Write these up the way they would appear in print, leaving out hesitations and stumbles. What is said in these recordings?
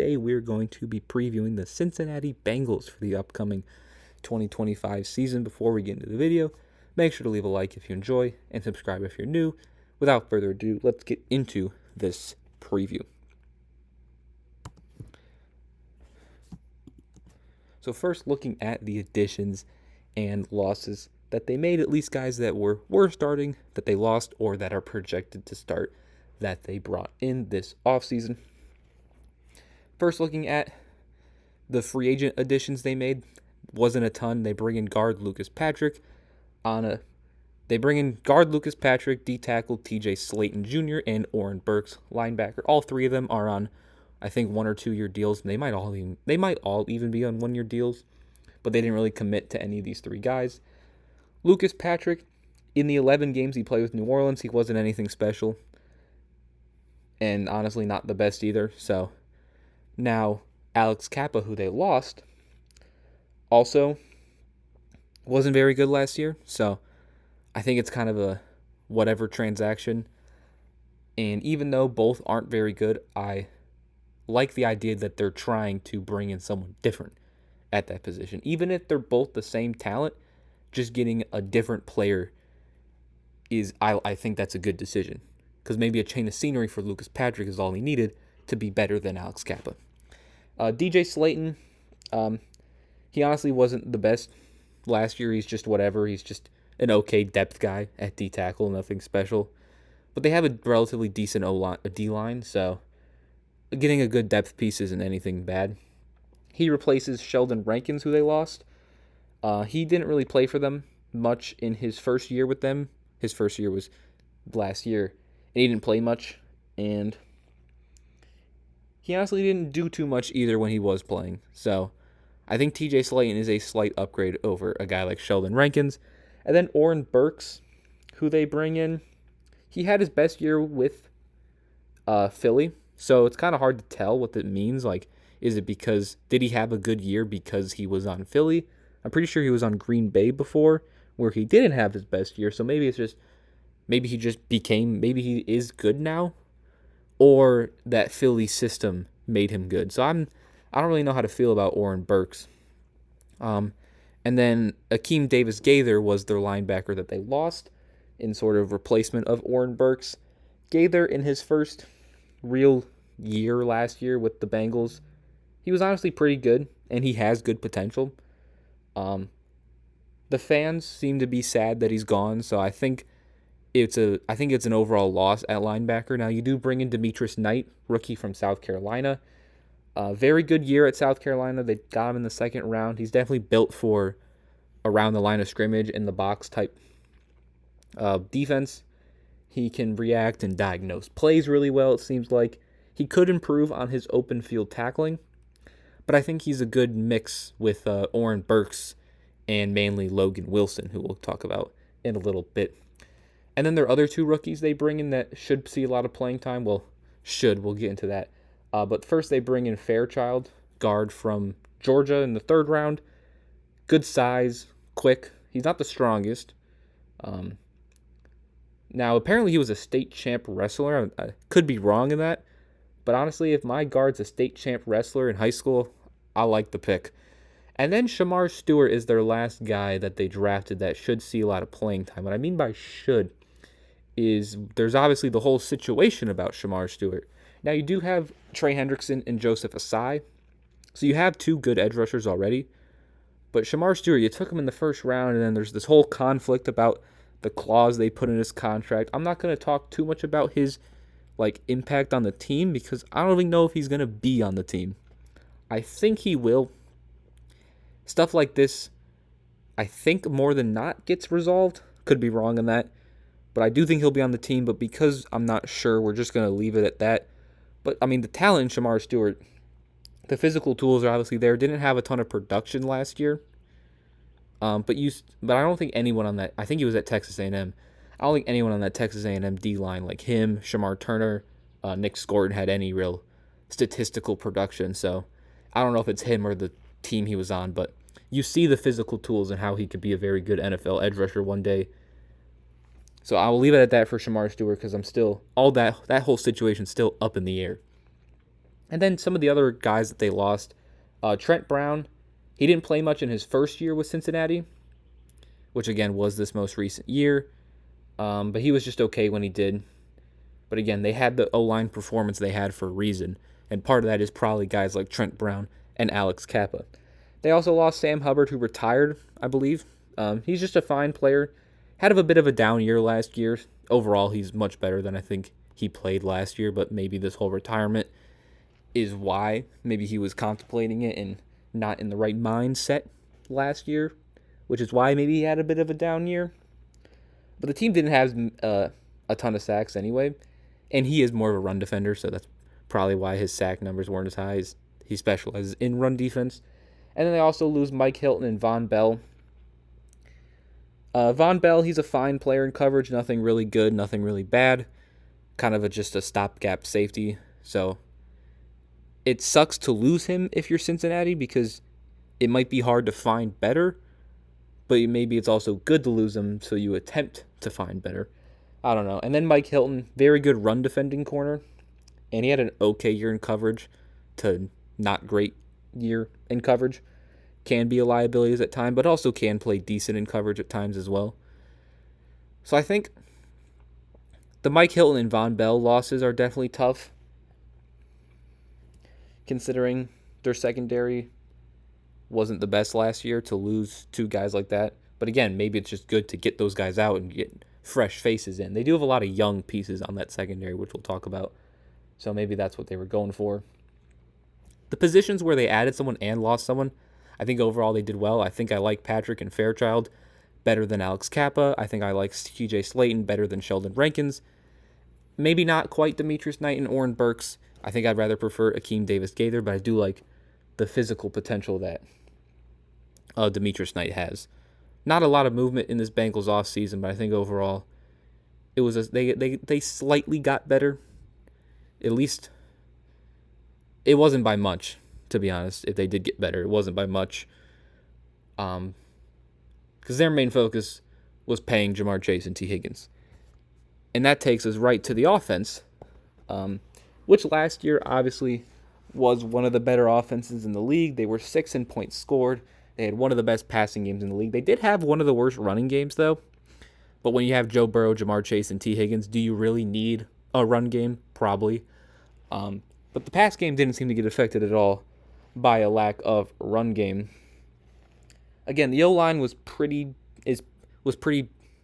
today we're going to be previewing the Cincinnati Bengals for the upcoming 2025 season. Before we get into the video, make sure to leave a like if you enjoy and subscribe if you're new. Without further ado, let's get into this preview. So first, looking at the additions and losses that they made, at least guys that were starting, that they lost, or that are projected to start, that they brought in this offseason. First, looking at the free agent additions they made, wasn't a ton. They bring in guard Lucas Patrick, D-tackle TJ Slayton Jr., and Oren Burks, linebacker. All three of them are on, I think, 1 or 2 year deals. And they might all even be on 1 year deals, but they didn't really commit to any of these three guys. Lucas Patrick, in the 11 games he played with New Orleans, he wasn't anything special, and honestly not the best either. So now Alex Kappa, who they lost, also wasn't very good last year. So I think it's kind of a whatever transaction. And even though both aren't very good, I like the idea that they're trying to bring in someone different at that position. Even if they're both the same talent, just getting a different player I think that's a good decision. Because maybe a change of scenery for Lucas Patrick is all he needed to be better than Alex Kappa. DJ Slayton, he honestly wasn't the best last year. He's just whatever. He's just an okay depth guy at D-tackle, nothing special. But they have a relatively decent D-line, so getting a good depth piece isn't anything bad. He replaces Sheldon Rankins, who they lost. He didn't really play for them much in his first year with them. His first year was last year, and he didn't play much, and he honestly didn't do too much either when he was playing. So I think TJ Slayton is a slight upgrade over a guy like Sheldon Rankins. And then Oren Burks, who they bring in, he had his best year with Philly, so it's kind of hard to tell what that means. Like, is it because, did he have a good year because he was on Philly? I'm pretty sure he was on Green Bay before, where he didn't have his best year, so maybe he is good now, or that Philly system made him good. So I don't really know how to feel about Oren Burks. And then Akeem Davis-Gaither was their linebacker that they lost in sort of replacement of Oren Burks. Gaither, in his first real year last year with the Bengals, he was honestly pretty good, and he has good potential. The fans seem to be sad that he's gone, so I think it's an overall loss at linebacker. Now, you do bring in Demetrius Knight, rookie from South Carolina. Very good year at South Carolina. They got him in the second round. He's definitely built for around the line of scrimmage in the box type defense. He can react and diagnose plays really well, it seems like. He could improve on his open field tackling, but I think he's a good mix with Oren Burks and mainly Logan Wilson, who we'll talk about in a little bit. And then their other two rookies they bring in that should see a lot of playing time. We'll get into that. But first they bring in Fairchild, guard from Georgia in the third round. Good size, quick. He's not the strongest. Now, apparently he was a state champ wrestler. I could be wrong in that. But honestly, if my guard's a state champ wrestler in high school, I like the pick. And then Shamar Stewart is their last guy that they drafted that should see a lot of playing time. What I mean by should is there's obviously the whole situation about Shamar Stewart. Now, you do have Trey Hendrickson and Joseph Asai, so you have two good edge rushers already. But Shamar Stewart, you took him in the first round, and then there's this whole conflict about the clause they put in his contract. I'm not going to talk too much about his impact on the team because I don't even know if he's going to be on the team. I think he will. Stuff like this, I think more than not gets resolved. Could be wrong on that. But I do think he'll be on the team. But because I'm not sure, we're just going to leave it at that. But, I mean, the talent in Shamar Stewart, the physical tools are obviously there. Didn't have a ton of production last year. But I don't think anyone on that, I think he was at Texas A&M. I don't think anyone on that Texas A&M D-line like him, Shamar Turner, Nick Scorton had any real statistical production. So I don't know if it's him or the team he was on, but you see the physical tools and how he could be a very good NFL edge rusher one day. So I will leave it at that for Shamar Stewart because I'm still, all that whole situation still up in the air. And then some of the other guys that they lost, Trent Brown, he didn't play much in his first year with Cincinnati, which again was this most recent year. But he was just okay when he did. But again, they had the O-line performance they had for a reason. And part of that is probably guys like Trent Brown and Alex Kappa. They also lost Sam Hubbard, who retired, I believe. He's just a fine player. Had a bit of a down year last year. Overall, he's much better than I think he played last year, but maybe this whole retirement is why. Maybe he was contemplating it and not in the right mindset last year, which is why maybe he had a bit of a down year. But the team didn't have a ton of sacks anyway, and he is more of a run defender, so that's probably why his sack numbers weren't as high. As he specializes in run defense. And then they also lose Mike Hilton and Von Bell. Von Bell, he's a fine player in coverage, nothing really good, nothing really bad, kind of just a stopgap safety. So it sucks to lose him if you're Cincinnati because it might be hard to find better, but maybe it's also good to lose him so you attempt to find better. I don't know. And then Mike Hilton, very good run defending corner, and he had an okay year in coverage to not great year in coverage. Can be a liability at times, but also can play decent in coverage at times as well. So I think the Mike Hilton and Von Bell losses are definitely tough, considering their secondary wasn't the best last year to lose two guys like that. But again, maybe it's just good to get those guys out and get fresh faces in. They do have a lot of young pieces on that secondary, which we'll talk about. So maybe that's what they were going for. The positions where they added someone and lost someone, I think overall they did well. I think I like Patrick and Fairchild better than Alex Kappa. I think I like TJ Slayton better than Sheldon Rankins. Maybe not quite Demetrius Knight and Oren Burks. I think I'd rather prefer Akeem Davis-Gaither, but I do like the physical potential that Demetrius Knight has. Not a lot of movement in this Bengals offseason, but I think overall it was they slightly got better. At least it wasn't by much, to be honest. If they did get better, it wasn't by much. Because their main focus was paying Jamar Chase and T. Higgins. And that takes us right to the offense, which last year obviously was one of the better offenses in the league. They were 6th in points scored. They had one of the best passing games in the league. They did have one of the worst running games, though. But when you have Joe Burrow, Jamar Chase, and T. Higgins, do you really need a run game? Probably. But the pass game didn't seem to get affected at all by a lack of run game. Again, the O-line was pretty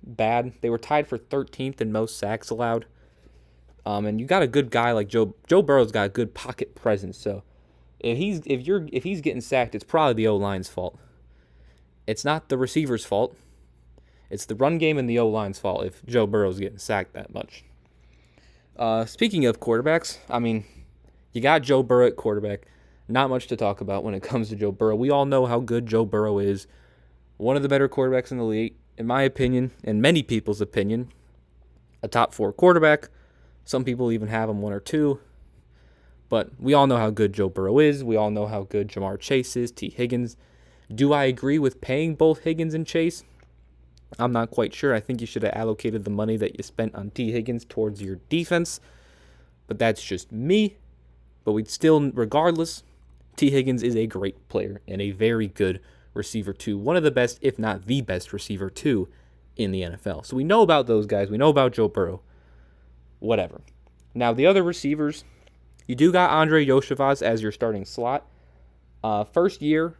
bad. They were tied for 13th in most sacks allowed. And you got a good guy like Joe Burrow's got a good pocket presence. So if he's getting sacked, it's probably the O-line's fault. It's not the receiver's fault. It's the run game and the O-line's fault if Joe Burrow's getting sacked that much. Speaking of quarterbacks, I mean, you got Joe Burrow at quarterback. Not much to talk about when it comes to Joe Burrow. We all know how good Joe Burrow is. One of the better quarterbacks in the league, in my opinion, and many people's opinion. A top 4 quarterback. Some people even have him 1 or 2. But we all know how good Joe Burrow is. We all know how good Jamar Chase is, T. Higgins. Do I agree with paying both Higgins and Chase? I'm not quite sure. I think you should have allocated the money that you spent on T. Higgins towards your defense. But that's just me. But we'd still, regardless, T. Higgins is a great player and a very good receiver too. One of the best, if not the best receiver too, in the NFL. So we know about those guys. We know about Joe Burrow. Whatever. Now, the other receivers, you do got Andre Yoshivas as your starting slot. Last year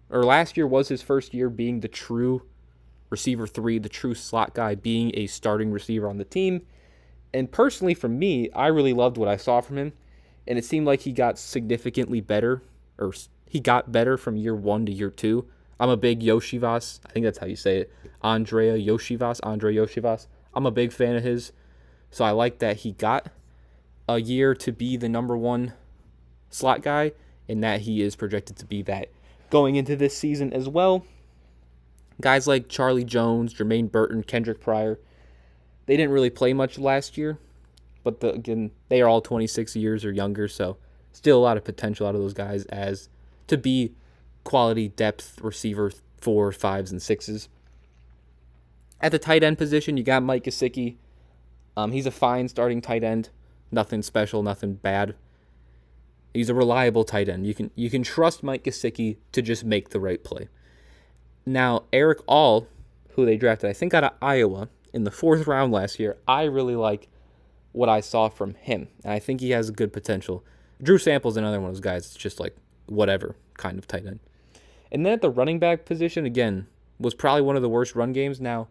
was his first year being the true receiver 3, the true slot guy, being a starting receiver on the team. And personally, for me, I really loved what I saw from him. And it seemed like he got significantly better, or he got better from year 1 to year 2. I'm a big Yoshivas. I think that's how you say it. Andre Yoshivas. I'm a big fan of his. So I like that he got a year to be the number 1 slot guy, and that he is projected to be that going into this season as well. Guys like Charlie Jones, Jermaine Burton, Kendrick Pryor, they didn't really play much last year. But again, they are all 26 years or younger, so still a lot of potential out of those guys as to be quality depth receiver 4, 5s, and 6s. At the tight end position, you got Mike Gesicki. He's a fine starting tight end. Nothing special, nothing bad. He's a reliable tight end. You can trust Mike Gesicki to just make the right play. Now, Eric All, who they drafted, I think, out of Iowa in the 4th round last year, I really like what I saw from him, and I think he has good potential. Drew Sample's another one of those guys. It's just like whatever kind of tight end. And then at the running back position, again, was probably one of the worst run games. Now,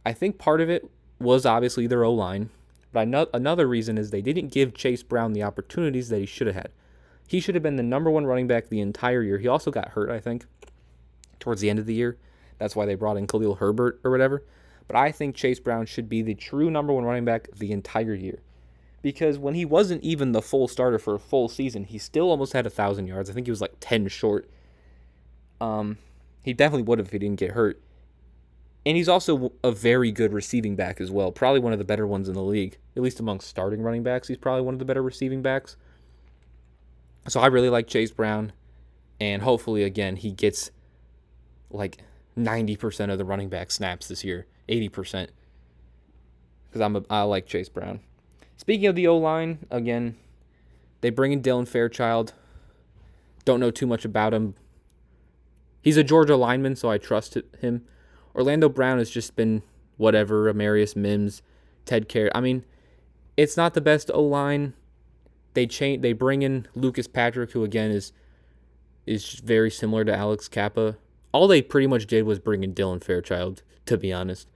I think part of it was obviously their O-line, but another reason is they didn't give Chase Brown the opportunities that he should have had. He should have been the number one running back the entire year. He also got hurt, I think, towards the end of the year. That's why they brought in Khalil Herbert or whatever. But I think Chase Brown should be the true number one running back the entire year. Because when he wasn't even the full starter for a full season, he still almost had 1,000 yards. I think he was like 10 short. He definitely would have if he didn't get hurt. And he's also a very good receiving back as well. Probably one of the better ones in the league. At least among starting running backs, he's probably one of the better receiving backs. So I really like Chase Brown. And hopefully, again, he gets like 90% of the running back snaps this year. 80%. Because I like Chase Brown. Speaking of the O-line, again, they bring in Dylan Fairchild. Don't know too much about him. He's a Georgia lineman, so I trust him. Orlando Brown has just been whatever. Amarius Mims, Ted Carey. I mean, it's not the best O-line. They bring in Lucas Patrick, who again is very similar to Alex Kappa. All they pretty much did was bring in Dylan Fairchild, to be honest.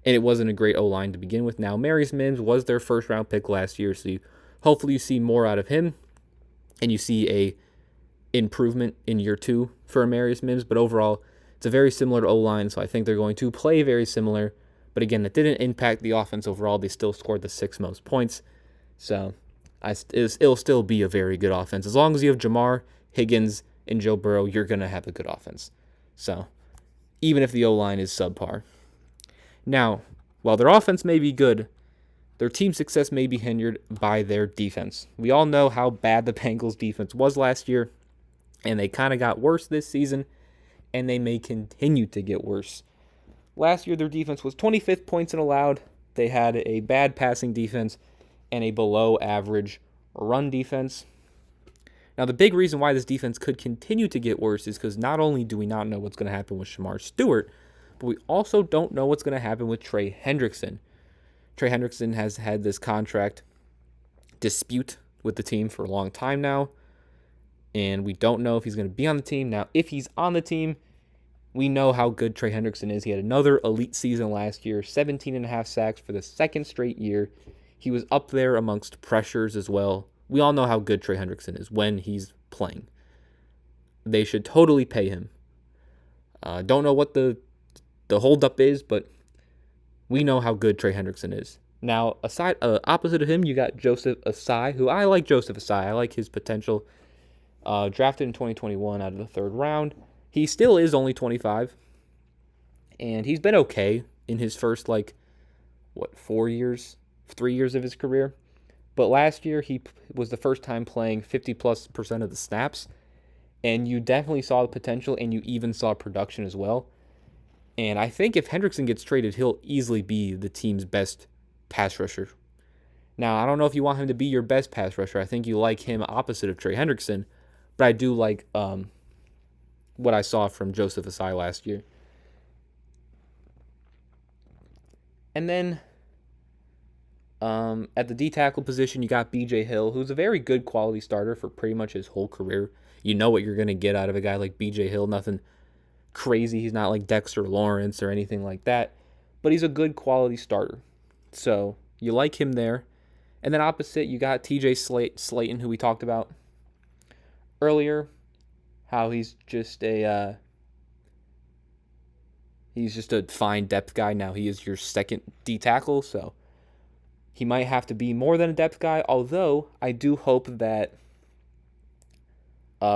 And it wasn't a great O-line to begin with. Now, Amarius Mims was their first-round pick last year, so hopefully you see more out of him, and you see a improvement in year 2 for Amarius Mims. But overall, it's a very similar O-line, so I think they're going to play very similar. But again, that didn't impact the offense overall. They still scored the 6th most points. So it'll still be a very good offense. As long as you have Jamar, Higgins, and Joe Burrow, you're going to have a good offense. So even if the O-line is subpar. Now, while their offense may be good, their team success may be hindered by their defense. We all know how bad the Bengals defense was last year, and they kind of got worse this season, and they may continue to get worse. Last year, their defense was 25th points in allowed. They had a bad passing defense and a below-average run defense. Now, the big reason why this defense could continue to get worse is because not only do we not know what's going to happen with Shamar Stewart, but we also don't know what's going to happen with Trey Hendrickson. Trey Hendrickson has had this contract dispute with the team for a long time now, and we don't know if he's going to be on the team. Now, if he's on the team, we know how good Trey Hendrickson is. He had another elite season last year, 17.5 sacks for the 2nd straight year. He was up there amongst pressures as well. We all know how good Trey Hendrickson is when he's playing. They should totally pay him. Don't know what the holdup is, but we know how good Trey Hendrickson is. Now, opposite of him, you got Joseph Asai, who I like Joseph Asai. I like his potential. Drafted in 2021 out of the 3rd round. He still is only 25, and he's been okay in his first, 3 years of his career. But last year, he was the first time playing 50+% of the snaps, and you definitely saw the potential, and you even saw production as well. And I think if Hendrickson gets traded, he'll easily be the team's best pass rusher. Now, I don't know if you want him to be your best pass rusher. I think you like him opposite of Trey Hendrickson, but I do like what I saw from Joseph Asai last year. And then at the D-tackle position, you got B.J. Hill, who's a very good quality starter for pretty much his whole career. You know what you're going to get out of a guy like B.J. Hill. Nothing crazy. He's not like Dexter Lawrence or anything like that, but he's a good quality starter. So you like him there. And then opposite, you got TJ Slayton, who we talked about earlier, how he's just a fine depth guy. Now he is your second D tackle, so he might have to be more than a depth guy, although I do hope that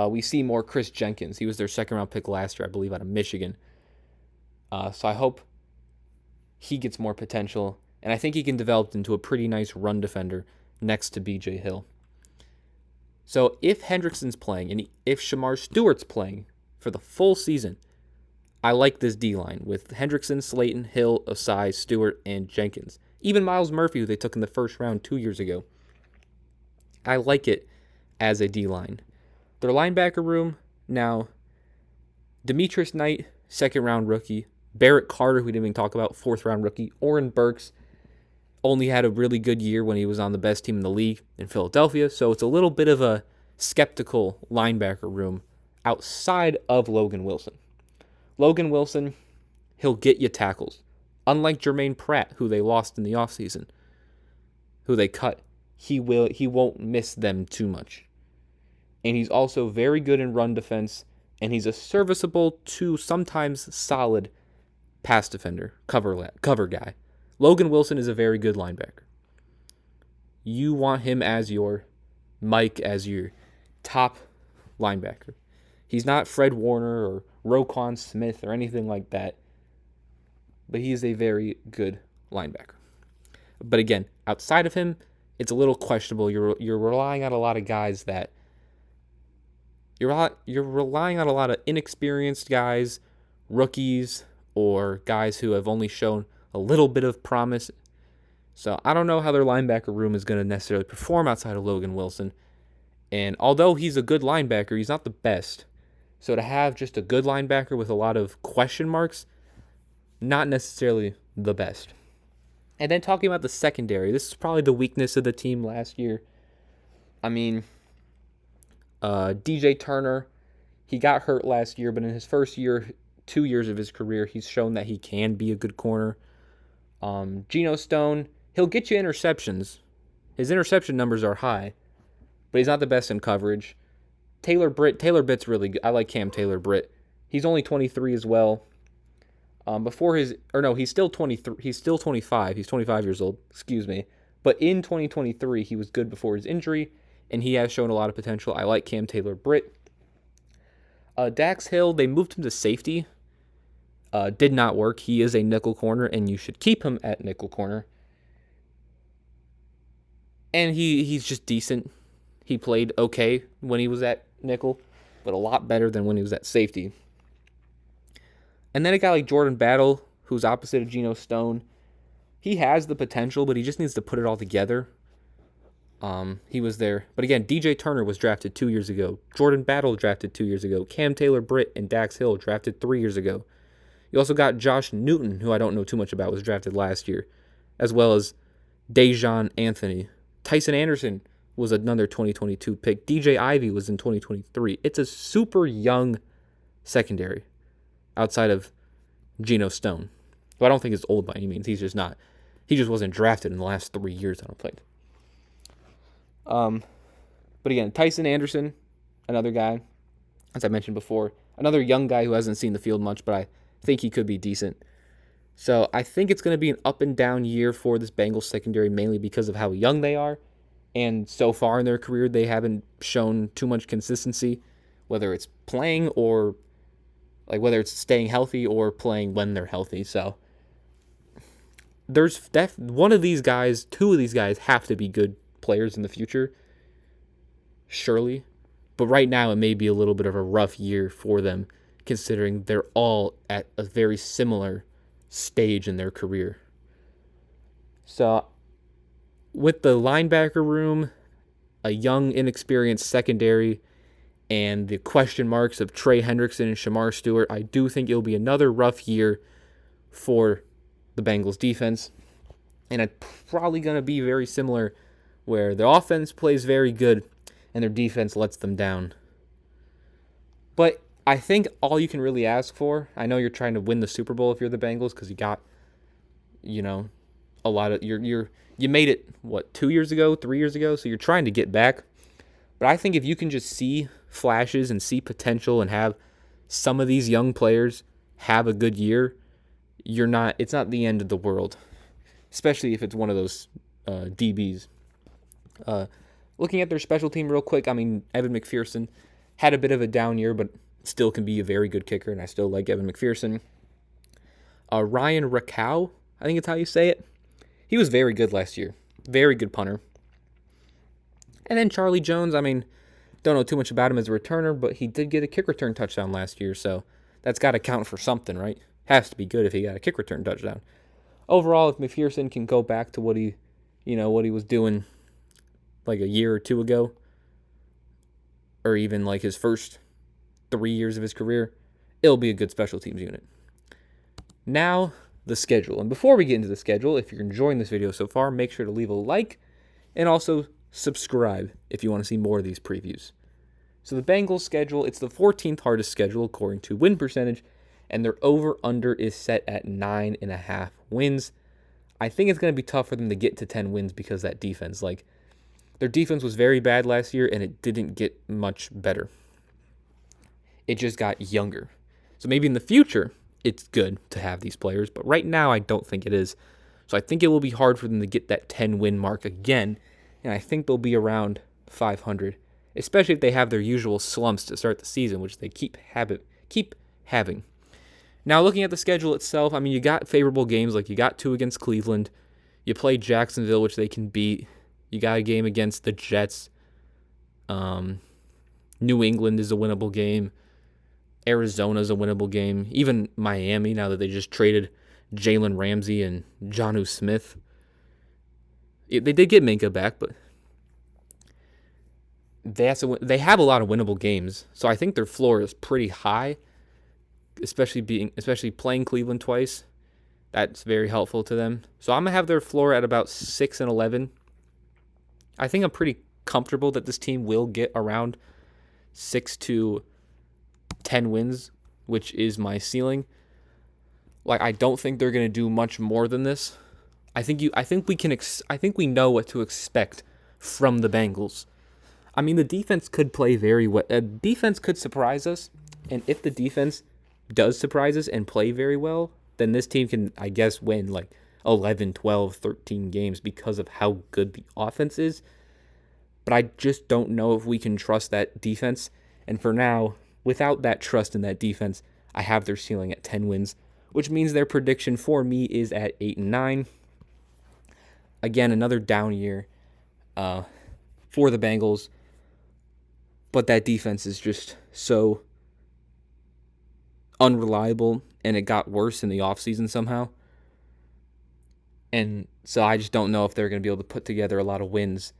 we see more Chris Jenkins. He was their 2nd-round pick last year, I believe, out of Michigan. So I hope he gets more potential, and I think he can develop into a pretty nice run defender next to B.J. Hill. So if Hendrickson's playing, and if Shamar Stewart's playing for the full season, I like this D-line with Hendrickson, Slayton, Hill, Asai, Stewart, and Jenkins. Even Miles Murphy, who they took in the 1st round 2 years ago. I like it. as a D-line. Their linebacker room, now, Demetrius Knight, second-round rookie. Barrett Carter, who we didn't even talk about, fourth-round rookie. Oren Burks only had a really good year when he was on the best team in the league in Philadelphia, so it's a little bit of a skeptical linebacker room outside of Logan Wilson. Logan Wilson, he'll get you tackles. Unlike Jermaine Pratt, who they lost in the offseason, who they cut, he won't miss them too much. And he's also very good in run defense, and he's a serviceable to sometimes solid pass defender, cover guy. Logan Wilson is a very good linebacker. You want him as your Mike, as your top linebacker. He's not Fred Warner or Roquan Smith or anything like that, but he is a very good linebacker. But again, outside of him, it's a little questionable. You're relying on a lot of guys that you're relying on a lot of inexperienced guys, rookies, or guys who have only shown a little bit of promise. So I don't know how their linebacker room is going to necessarily perform outside of Logan Wilson. And although he's a good linebacker, he's not the best. So to have just a good linebacker with a lot of question marks, not necessarily the best. And then talking about the secondary, this is probably the weakness of the team last year. I mean, DJ Turner, he got hurt last year, but in his first 2 years of his career, he's shown that he can be a good corner. Geno Stone, he'll get you interceptions. His interception numbers are high, but he's not the best in coverage. Taylor Britt's really good. I like Cam Taylor-Britt. He's only 23 as well. He's still 23. He's still 25. He's 25 years old. Excuse me. But in 2023, he was good before his injury, and he has shown a lot of potential. I like Cam Taylor-Britt. Dax Hill, they moved him to safety. Did not work. He is a nickel corner, and you should keep him at nickel corner. And he's just decent. He played okay when he was at nickel, but a lot better than when he was at safety. And then a guy like Jordan Battle, who's opposite of Geno Stone, he has the potential, but he just needs to put it all together. He was there. But again, DJ Turner was drafted 2 years ago. Jordan Battle drafted 2 years ago. Cam Taylor-Britt and Dax Hill drafted 3 years ago. You also got Josh Newton, who I don't know too much about, was drafted last year, as well as Dejon Anthony. Tyson Anderson was another 2022 pick. DJ Ivey was in 2023. It's a super young secondary outside of Geno Stone, who I don't think is old by any means. He's just not. He just wasn't drafted in the last 3 years, I don't think. But again, Tyson Anderson, another guy, as I mentioned before, another young guy who hasn't seen the field much, but I think he could be decent. So I think it's going to be an up and down year for this Bengals secondary, mainly because of how young they are. And so far in their career, they haven't shown too much consistency, whether it's playing or whether it's staying healthy or playing when they're healthy. So there's one of these guys, two of these guys have to be good players in the future, surely. But right now, it may be a little bit of a rough year for them, considering they're all at a very similar stage in their career. So with the linebacker room, a young, inexperienced secondary, and the question marks of Trey Hendrickson and Shamar Stewart, I do think it'll be another rough year for the Bengals defense. And it's probably going to be very similar, where the offense plays very good and their defense lets them down. But I think all you can really ask for, I know you're trying to win the Super Bowl if you're the Bengals, because you got, a lot of, you made it, 2 years ago, 3 years ago, so you're trying to get back. But I think if you can just see flashes and see potential and have some of these young players have a good year, it's not the end of the world, especially if it's one of those DBs. Looking at their special team real quick, I mean, Evan McPherson had a bit of a down year, but still can be a very good kicker, and I still like Evan McPherson. Ryan Rakow, I think it's how you say it. He was very good last year. Very good punter. And then Charlie Jones, I mean, don't know too much about him as a returner, but he did get a kick return touchdown last year, so that's got to count for something, right? Has to be good if he got a kick return touchdown. Overall, if McPherson can go back to what he was doing like a year or two ago, or even like his first 3 years of his career, it'll be a good special teams unit. Now, the schedule. And before we get into the schedule, if you're enjoying this video so far, make sure to leave a like and also subscribe if you want to see more of these previews. So the Bengals schedule, it's the 14th hardest schedule according to win percentage, and their over-under is set at 9.5 wins. I think it's going to be tough for them to get to 10 wins because that defense, like, their defense was very bad last year, and it didn't get much better. It just got younger. So maybe in the future, it's good to have these players, but right now I don't think it is. So I think it will be hard for them to get that 10-win mark again, and I think they'll be around 500, especially if they have their usual slumps to start the season, which they keep having. Now, looking at the schedule itself, I mean, you got favorable games, like you got 2 against Cleveland. You play Jacksonville, which they can beat. You got a game against the Jets. New England is a winnable game. Arizona is a winnable game. Even Miami, now that they just traded Jalen Ramsey and Jonnu Smith. They did get Minka back, but they have a lot of winnable games. So I think their floor is pretty high, especially playing Cleveland twice. That's very helpful to them. So I'm going to have their floor at about 6-11. I think I'm pretty comfortable that this team will get around 6 to 10 wins, which is my ceiling. Like, I don't think they're going to do much more than this. I think we know what to expect from the Bengals. I mean, the defense could play very well. Defense could surprise us, and if the defense does surprise us and play very well, then this team can, I guess, win like 11, 12, 13 games because of how good the offense is. But I just don't know if we can trust that defense. And for now, without that trust in that defense, I have their ceiling at 10 wins, which means their prediction for me is at 8-9. Again, another down year for the Bengals. But that defense is just so unreliable, and it got worse in the offseason somehow. And so I just don't know if they're going to be able to put together a lot of wins.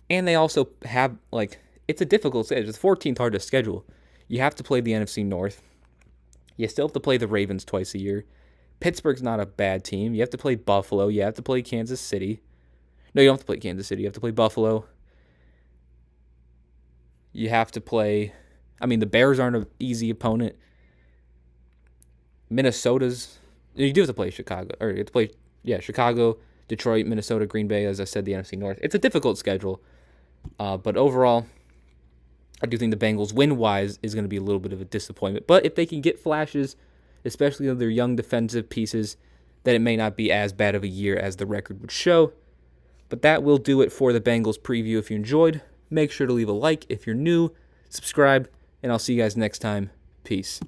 And they also have, like, it's a difficult schedule. It's the 14th hardest schedule. You have to play the NFC North. You still have to play the Ravens twice a year. Pittsburgh's not a bad team. You have to play Buffalo. You have to play Kansas City. No, you don't have to play Kansas City. You have to play Buffalo. You have to play... I mean, the Bears aren't an easy opponent. Minnesota's... You do have to play Chicago. Or you have to play, Chicago, Detroit, Minnesota, Green Bay, as I said, the NFC North. It's a difficult schedule. But overall, I do think the Bengals, win-wise, is going to be a little bit of a disappointment. But if they can get flashes, especially of their young defensive pieces, then it may not be as bad of a year as the record would show. But that will do it for the Bengals preview. If you enjoyed, make sure to leave a like. If you're new, subscribe, and I'll see you guys next time. Peace.